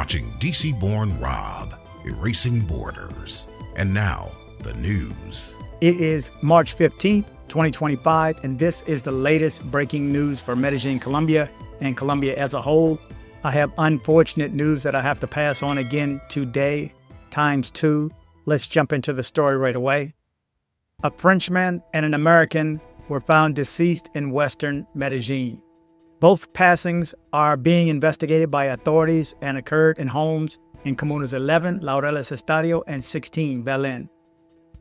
watching dcbornrob, Erasing Borders. And now, the news. It is March 15th, 2025, and this is the latest breaking news for Medellin, Colombia, and Colombia as a whole. I have unfortunate news that I have to pass on again today, ×2. Let's jump into the story right away. A Frenchman and an American were found deceased in western Medellin. Both passings are being investigated by authorities and occurred in homes in Comunas 11, Laureles and 16, Belén.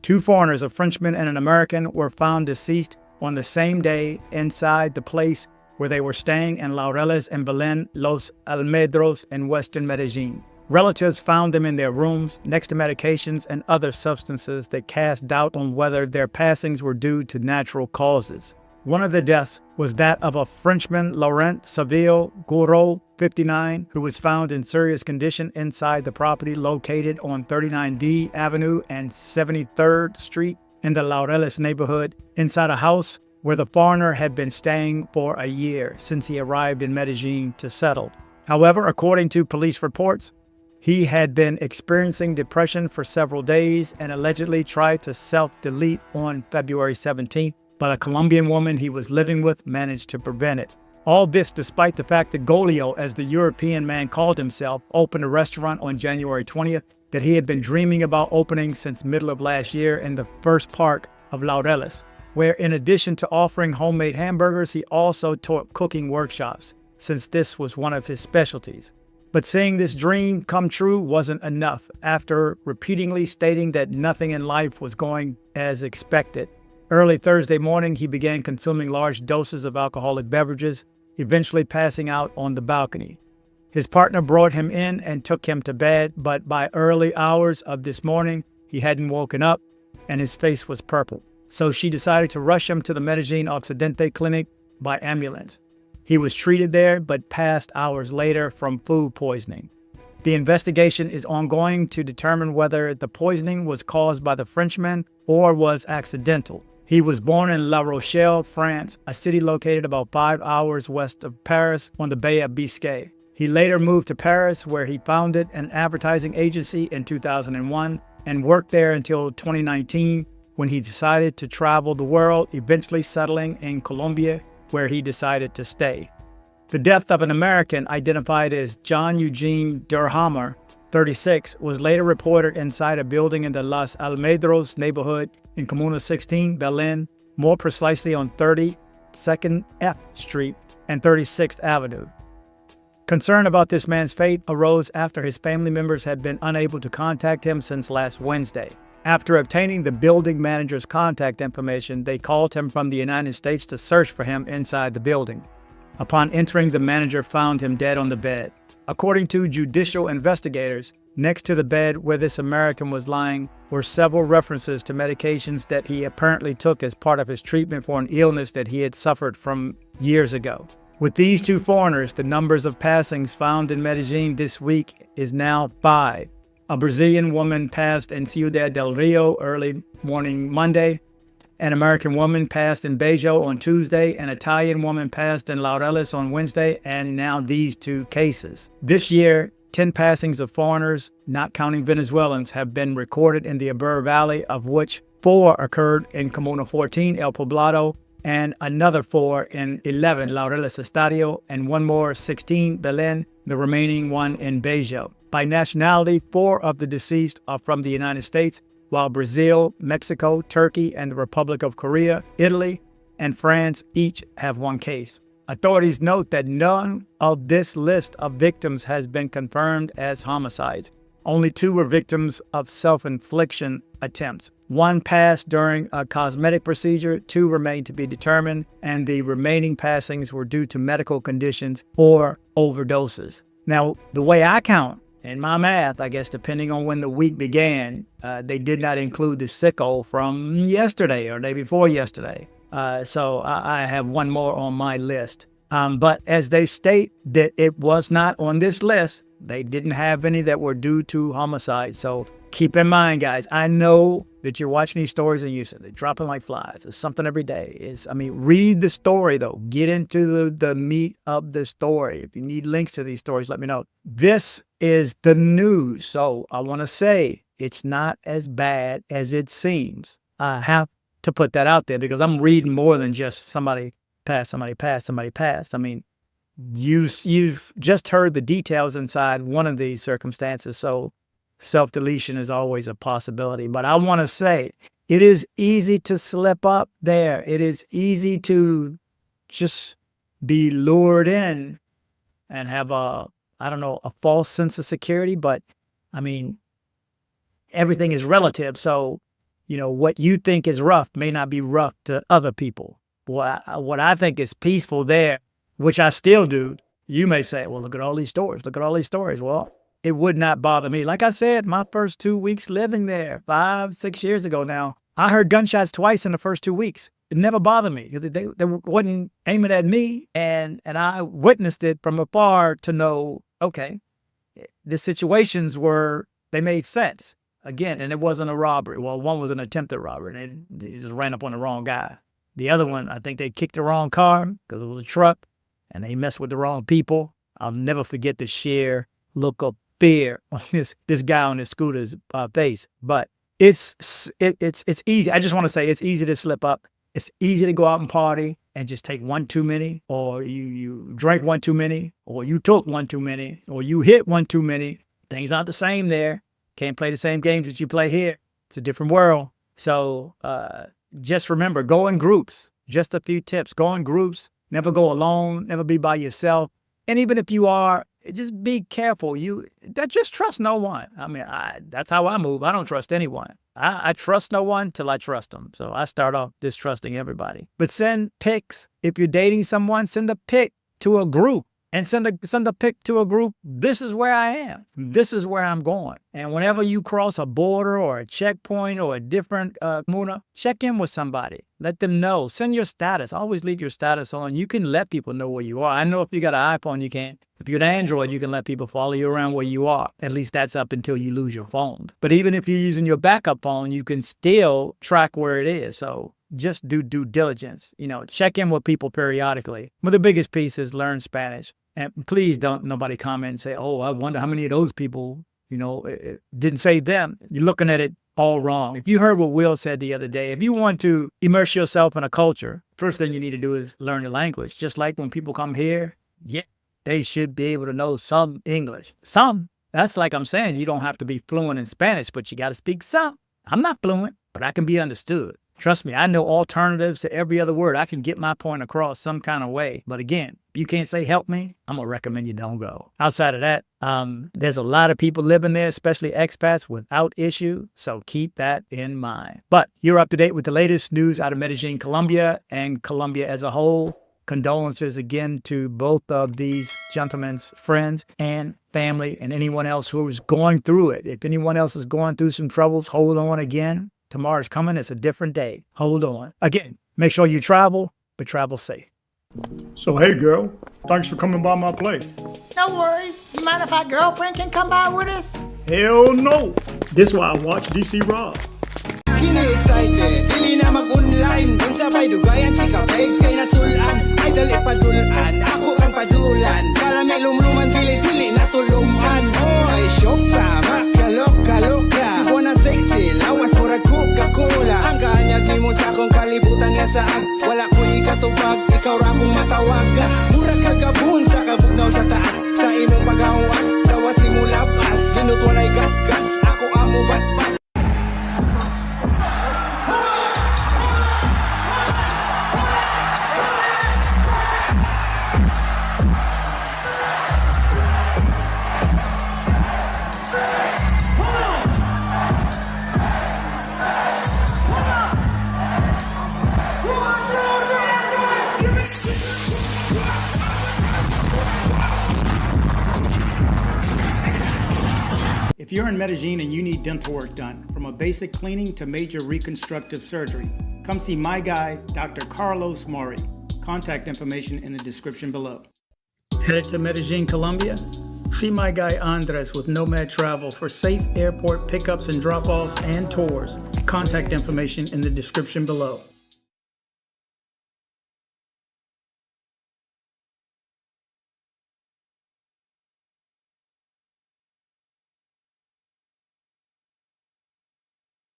Two foreigners, a Frenchman and an American, were found deceased on the same day inside the place where they were staying in Laureles and Belén, Los Almendros in western Medellin. Relatives found them in their rooms next to medications and other substances that cast doubt on whether their passings were due to natural causes. One of the deaths was that of a Frenchman, Laurent Surville-Goureau, 59, who was found in serious condition inside the property located on 39D Avenue and 73rd Street in the Laureles neighborhood, inside a house where the foreigner had been staying for a year since he arrived in Medellin to settle. However, according to police reports, he had been experiencing depression for several days and allegedly tried to self-delete on February 17th, but a Colombian woman he was living with managed to prevent it. All this despite the fact that Golio, as the European man called himself, opened a restaurant on January 20th that he had been dreaming about opening since middle of last year in the first park of Laureles, where in addition to offering homemade hamburgers, he also taught cooking workshops, since this was one of his specialties. But seeing this dream come true wasn't enough. After repeatedly stating that nothing in life was going as expected, early Thursday morning, he began consuming large doses of alcoholic beverages, eventually passing out on the balcony. His partner brought him in and took him to bed, but by early hours of this morning, he hadn't woken up and his face was purple. So she decided to rush him to the Medellin Occidente clinic by ambulance. He was treated there, but passed hours later from food poisoning. The investigation is ongoing to determine whether the poisoning was caused by the Frenchman or was accidental. He was born in La Rochelle, France, a city located about 5 hours west of Paris on the Bay of Biscay. He later moved to Paris, where he founded an advertising agency in 2001 and worked there until 2019, when he decided to travel the world, eventually settling in Colombia, where he decided to stay. The death of an American identified as Jon Eugene Derhammer, 36, was later reported inside a building in the Los Almendros neighborhood in Comuna 16, Belén, more precisely on 32nd F Street and 36th Avenue. Concern about this man's fate arose after his family members had been unable to contact him since last Wednesday. After obtaining the building manager's contact information, they called him from the United States to search for him inside the building. Upon entering, the manager found him dead on the bed. According to judicial investigators, next to the bed where this American was lying were several references to medications that he apparently took as part of his treatment for an illness that he had suffered from years ago. With these two foreigners, the numbers of passings found in Medellin this week is now 5. A Brazilian woman passed in Ciudad del Rio early morning Monday. An American woman passed in Bello on Tuesday. An Italian woman passed in Laureles on Wednesday, and now these two cases. This year, 10 passings of foreigners, not counting Venezuelans, have been recorded in the Aburrá Valley, of which 4 occurred in Comuna 14, El Poblado, and another 4 in 11, Laureles Estadio, and one more, 16, Belén, the remaining one in Bello. By nationality, 4 of the deceased are from the United States, while Brazil, Mexico, Turkey, and the Republic of Korea, Italy, and France each have 1 case. Authorities note that none of this list of victims has been confirmed as homicides. Only 2 were victims of self-infliction attempts. 1 passed during a cosmetic procedure, 2 remain to be determined, and the remaining passings were due to medical conditions or overdoses. Now, the way I count, in my math, I guess, depending on when the week began, they did not include the sicko from yesterday or day before yesterday. So I have 1 more on my list. But as they state that it was not on this list, they didn't have any that were due to homicide. So keep in mind, guys, I know that you're watching these stories and they're dropping like flies. It's something every day. Read the story, though. Get into the meat of the story. If you need links to these stories, let me know. This is the news. So I want to say it's not as bad as it seems. I have to put that out there because I'm reading more than just somebody passed. I mean, you've just heard the details inside one of these circumstances. So self-deletion is always a possibility. But I want to say it is easy to slip up there. It is easy to just be lured in and have a false sense of security. But I mean, everything is relative. So, what you think is rough may not be rough to other people. What I think is peaceful there, which I still do, you may say, well, look at all these stories. Well, it would not bother me. Like I said, my first 2 weeks living there, 5-6 years ago now, I heard gunshots twice in the first 2 weeks. It never bothered me. They wasn't aiming at me, and I witnessed it from afar to know, okay, the situations they made sense. Again, and it wasn't a robbery. Well, one was an attempted robbery, and they just ran up on the wrong guy. The other one, I think they kicked the wrong car because it was a truck, and they messed with the wrong people. I'll never forget the sheer look of fear on this guy on his scooter's face. But it's easy. I just want to say it's easy to slip up. It's easy to go out and party and just take one too many, or you drank one too many, or you took one too many, or you hit one too many. Things aren't the same there. Can't play the same games that you play here. It's a different world. So just remember, go in groups. Just a few tips. Go in groups. Never go alone. Never be by yourself. And even if you are, just be careful. Just trust no one. I mean, that's how I move. I don't trust anyone. I trust no one till I trust them. So I start off distrusting everybody. But send pics. If you're dating someone, send a pic to a group. And send a pic to a group. This is where I am. This is where I'm going. And whenever you cross a border or a checkpoint or a different muna, check in with somebody. Let them know. Send your status. Always leave your status on. You can let people know where you are. I know if you got an iPhone, you can. If you're an Android, you can let people follow you around where you are. At least that's up until you lose your phone. But even if you're using your backup phone, you can still track where it is. So just do due diligence. Check in with people periodically. But the biggest piece is learn Spanish. And please don't nobody comment and say, oh, I wonder how many of those people, it didn't say them. You're looking at it all wrong. If you heard what Will said the other day, if you want to immerse yourself in a culture, first thing you need to do is learn the language. Just like when people come here, they should be able to know some English. Some. That's like I'm saying, you don't have to be fluent in Spanish, but you got to speak some. I'm not fluent, but I can be understood. Trust me, I know alternatives to every other word. I can get my point across some kind of way. But again, if you can't say help me, I'm going to recommend you don't go. Outside of that, there's a lot of people living there, especially expats, without issue. So keep that in mind. But you're up to date with the latest news out of Medellin, Colombia, and Colombia as a whole. Condolences again to both of these gentlemen's friends and family and anyone else who is going through it. If anyone else is going through some troubles, hold on again. Tomorrow's coming. It's a different day. Hold on. Again, make sure you travel, but travel safe. So, hey, girl, thanks for coming by my place. No worries. You mind if our girlfriend can come by with us? Hell no. This is why I watch dcbornrob. Kini excited, dili na mag-online. Kung sabay dugayan, chika babes kay nasulan. Ay dali padulan, ako ang padulan. Para may lumluman, dili na tuluman. Hoy, shock pa, makaloka. Si Bona sexy, lawas murag Coca-Cola. Ang kanyag ni mo sa akong kalibutan nga saag. Wala ko ikatubag, ikaw ra kong matawag. Murag kagabun sa kabugnaw sa taas. Sa imong paghawas, lawas ni mo labas. Sinut walay gas-gas, ako amo basbas. If you're in Medellin and you need dental work done, from a basic cleaning to major reconstructive surgery, come see my guy, Dr. Carlos Maury. Contact information in the description below. Headed to Medellin, Colombia? See my guy Andres with Nomad Travel for safe airport pickups and drop-offs and tours. Contact information in the description below.